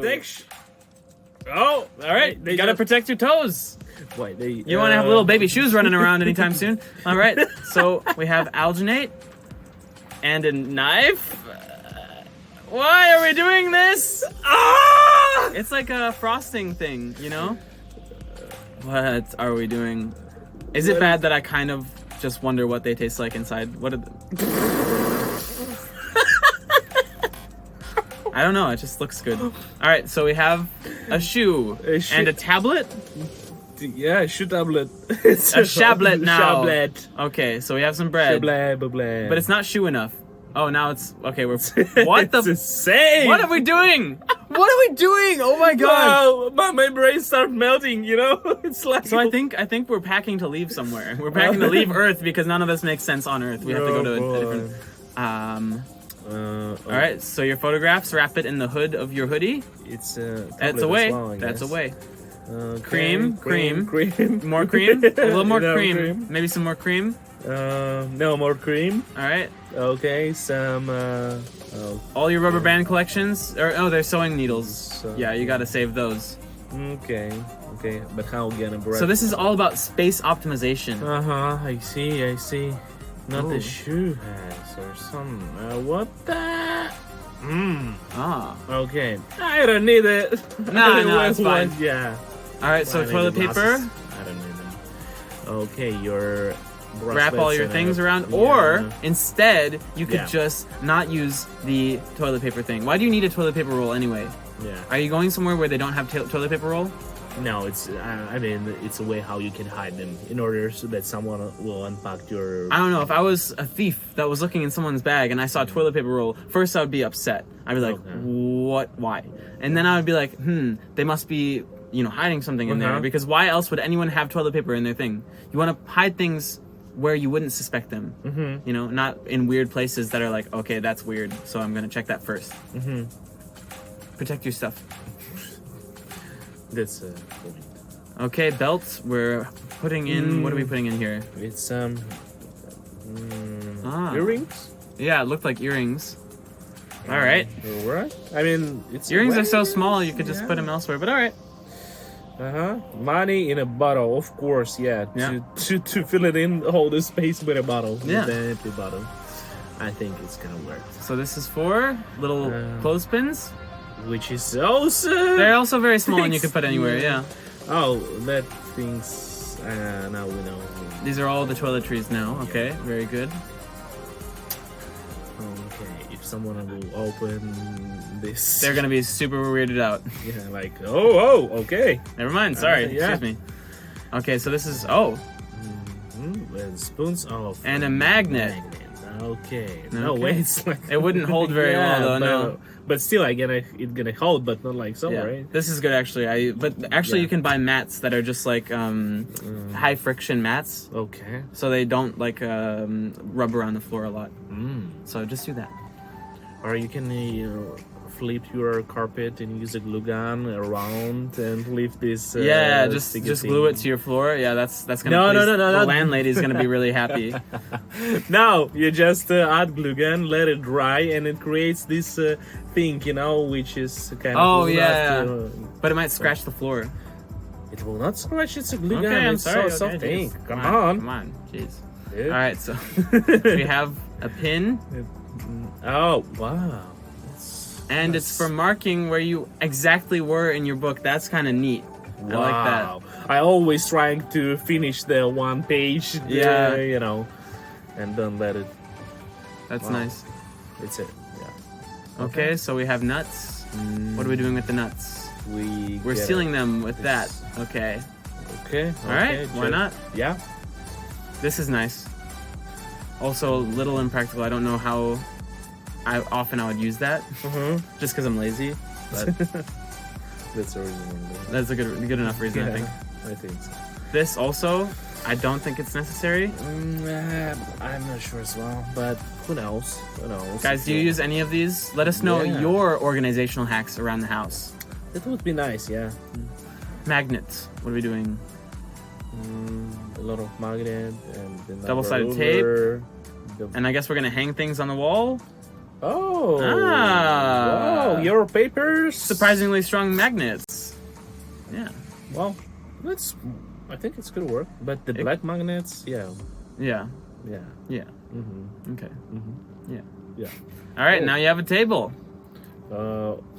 protection. Oh, all right. They You gotta just- protect your toes. Wait, You want to have little baby shoes running around anytime soon. All right. So we have alginate and a knife. Why are we doing this? Ah! It's like a frosting thing, you know? What are we doing? Is it bad that I kind of just wonder what they taste like inside? What are I don't know, it just looks good. Alright, so we have a shoe and a tablet. Yeah, shoe tablet. It's a shablet now. Shablet. Okay, so we have some bread. Blah, blah, blah. But it's not shoe enough. Oh, now it's okay. We're what the? It's insane. What are we doing? What are we doing? Oh my god! Wow, my brain starts melting. You know, it's like. So I think we're packing to leave somewhere. We're packing to leave Earth because none of this makes sense on Earth. We have to go to a different. All right. So your photographs, wrap it in the hood of your hoodie. It's That's away. Well, That's away. cream. More cream. A little more No, cream. Maybe some more cream. No more cream. All right. Okay, some. All your rubber band collections, or they're sewing needles. So- Yeah, you gotta save those. Okay, but how gonna break? So this is all about space optimization. I see. Not Ooh. the shoe has or some. What the? Ah. Okay, I don't need it. No, it's fine. Yeah. All right. So I need toilet the paper. glasses. I don't need them. Okay, your. Wrap all your things around, or instead you could just not use the toilet paper thing. Why do you need a toilet paper roll anyway? Yeah. Are you going somewhere where they don't have toilet paper roll? No, it's. I mean, it's a way how you can hide them in order so that someone will unpack your. I don't know. If I was a thief that was looking in someone's bag and I saw toilet paper roll, first I would be upset. I'd be like, "What? Why?" And then I would be like, they must be, hiding something in there, because why else would anyone have toilet paper in their thing? You want to hide things where you wouldn't suspect them, not in weird places that are like, okay, that's weird, so I'm gonna check that first. Protect your stuff. That's Okay, belts. We're putting in. What are we putting in here? It's Ah. earrings. Yeah, it looked like earrings. All right. What? I mean, it's Earrings are so small you could just put them elsewhere, but all right. Money in a bottle, of course. Yeah. To fill it in, hold the space with a bottle. Yeah. With an empty bottle. I think it's gonna work. So this is for little clothespins. Which is also. They're also very small and you can put anywhere. Yeah. Oh, that thing's. Now we know. These are all the toiletries now. Okay, very good. Okay, if someone will open this, They're gonna be super weirded out. Yeah, like okay. Never mind. Sorry. Excuse me. Okay, so this is And spoons off. And a magnet. Okay. No way. It's like it wouldn't hold very well though. No. But still, it's gonna hold, but not like so, right? This is good actually. But actually, you can buy mats that are just like high friction mats. Okay. So they don't like rub around the floor a lot. So just do that. Or you can flip your carpet and use a glue gun around and leave this. Just glue it to your floor. Yeah, that's gonna. No. The landlady's gonna be really happy. No, you just add glue gun, let it dry, and it creates this thing, which is kind of. Oh yeah, but it might scratch the floor. It will not scratch. It's a glue gun. Okay, I'm it's sorry. So Okay, soft. come on, jeez. Dude. All right, so we have a pin. Oh wow. And it's for marking where you exactly were in your book. That's kind of neat. Wow. I like that. I always trying to finish the one page. Yeah. And don't let it. That's nice. That's it. Yeah. Okay, so we have nuts. What are we doing with the nuts? We're sealing them with that. Okay. Okay. All right. Why not? Yeah. This is nice. Also, a little impractical. I don't know how often I would use that. Just because I'm lazy. But that's a reason. That's a good enough reason, I think. I think so. This also, I don't think it's necessary. I'm not sure as well, but who knows? Guys, do you use any of these? Let us know your organizational hacks around the house. That would be nice, yeah. Magnets. What are we doing? A lot of magnet and double-sided tape. And I guess we're gonna hang things on the wall. Oh. Ah. Wow, your papers. Surprisingly strong magnets. Yeah. Well, I think it's gonna work. But the black magnets, yeah. Yeah. Yeah. Yeah. Mm-hmm. Okay. Mm-hmm. Yeah. Yeah. All right, now you have a table.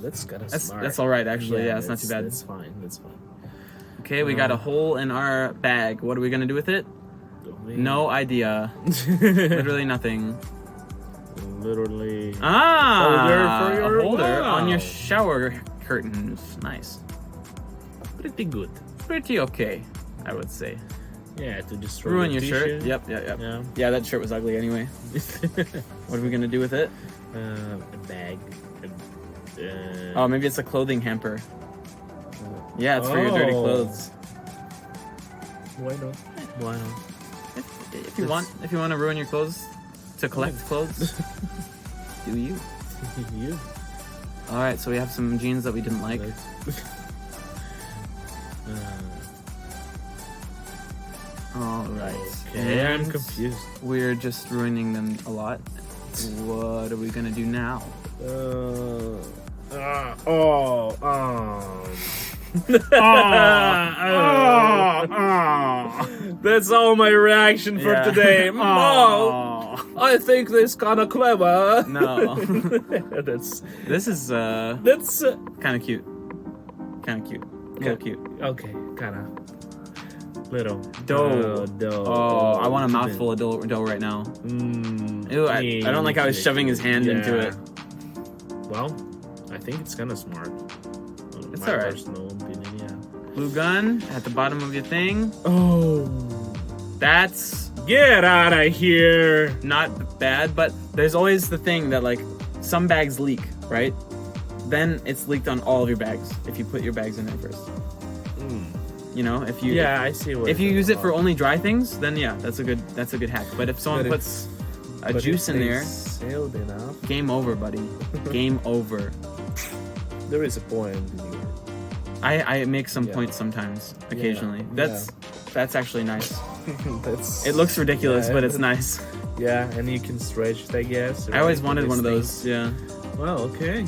That's kind of smart. That's all right, actually. Yeah, it's not too bad. That's fine. That's fine. Okay, we got a hole in our bag. What are we gonna do with it? No idea. Literally nothing. Literally. Ah, holder for your a holder on your wow. shower curtains. Nice. Pretty good. Pretty okay, I would say. Yeah, to just Ruin your shirt. t-shirt. Yep. Yeah. Yeah, that shirt was ugly anyway. What are we gonna do with it? A bag. Oh, maybe it's a clothing hamper. Yeah, it's for your dirty clothes. Why not? Why not? If you want to ruin your clothes to collect clothes, do you? You. All right, so we have some jeans that we didn't like. All right. Okay, I'm And confused. We're just ruining them a lot. What are we gonna do now? That's all my reaction for today. Oh, I think this kind of clever. No. That's This is kind of cute. Kind of cute. A little cute. Okay, kind of little Dough. dough. Oh, I want a mouthful of dough right now. Ew, I don't like how he's shoving his hand into it. Well, I think it's kind of smart. It's my alright. personal opinion, yeah. Glue gun at the bottom of your thing. Oh, That's get out of here! not bad, but there's always the thing that like some bags leak, right? Then it's leaked on all of your bags if you put your bags in there first. You know, if you I see what. if you use it for only dry things, then yeah, that's a good hack. But if someone puts a juice in there, sealed enough. game over, buddy. Game over. There is a point. I make some points sometimes, occasionally. Yeah. That's actually nice. That's. It looks ridiculous, but it's nice. Yeah, and you can stretch it, I guess. I always wanted one of those. Yeah. Well, okay.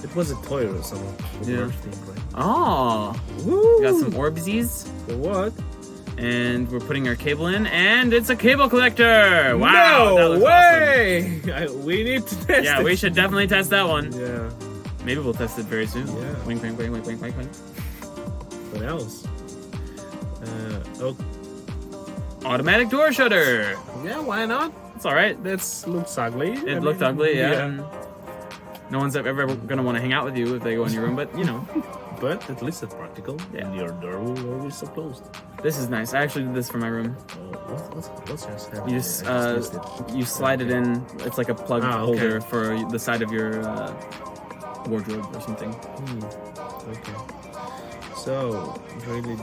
It was a toy or something. Yeah. Thing, right? Oh, Woo! we got some Orbsies, For what? and we're putting our cable in, and it's a cable collector. Wow, that No looks way! We need to test awesome. Yeah, it. we should definitely test that one. Yeah. Maybe we'll test it very soon. Yeah. Wink, wink, wink, wink, wink, wink, wink. What else? Automatic door shutter. Yeah, why not? It's all right. That looks ugly. It looked ugly, yeah. And no one's ever gonna want to hang out with you if they go in your room, but you know. But at least it's practical. Yeah. And your door will always be closed. This is nice. I actually did this for my room. What's yours? You just you slide it in. It's like a plug holder for the side of your wardrobe or something. Okay. So,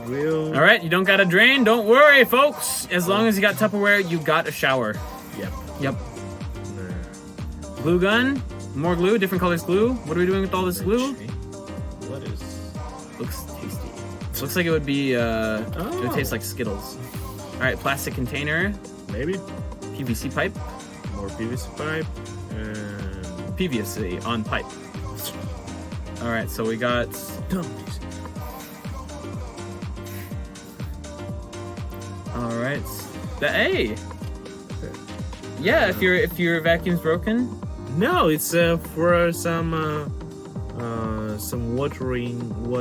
drill. All right, you don't got a drain. Don't worry, folks. As long as you got Tupperware, you got a shower. Yep. Glue gun. More glue. Different colors glue. What are we doing with all this glue? What is? Looks tasty. Looks like it would be. It would taste like Skittles. All right, plastic container. Maybe. PVC pipe. More PVC pipe. And PVC on pipe. All right, so we got. All right. Hey. Yeah, if your vacuum's broken. No, it's for some water thing, you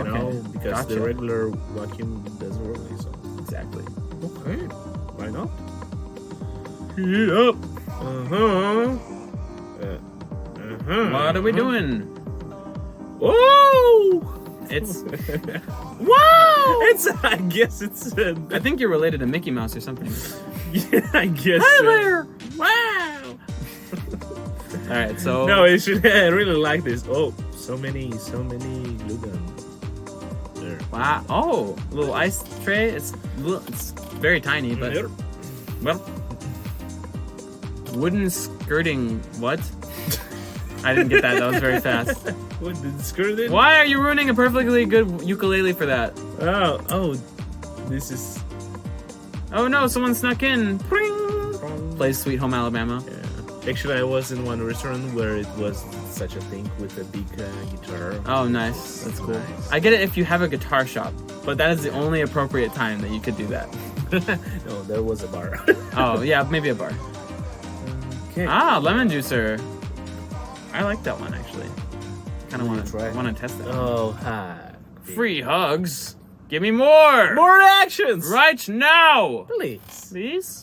know, because the regular vacuum doesn't work. So. Exactly. Okay. Why not? Heat up. What are we doing? Whoa! It's wow! It's I guess it's. I think you're related to Mickey Mouse or something. Yeah, I guess. Hi there! Wow! All right, so no, it should. I really like this. Oh, so many glue guns. There. Wow! Oh, little ice tray. It's very tiny, but well, wooden skirting. What? I didn't get that. That was very fast. Wooden skirting. Why are you ruining a perfectly good ukulele for that? Oh, this is. Oh no! Someone snuck in. Pring! Plays Sweet Home Alabama. Yeah. Actually, I was in one restaurant where it was such a thing with a big guitar. Oh, nice. That's cool. Nice. I get it if you have a guitar shop, but that is the only appropriate time that you could do that. No, there was a bar. Oh, yeah, maybe a bar. Okay. Ah, lemon juicer. I like that one, actually. Kind of want to test that. Oh, hi. Free hugs. Give me more. More actions. Right now. Please. Please.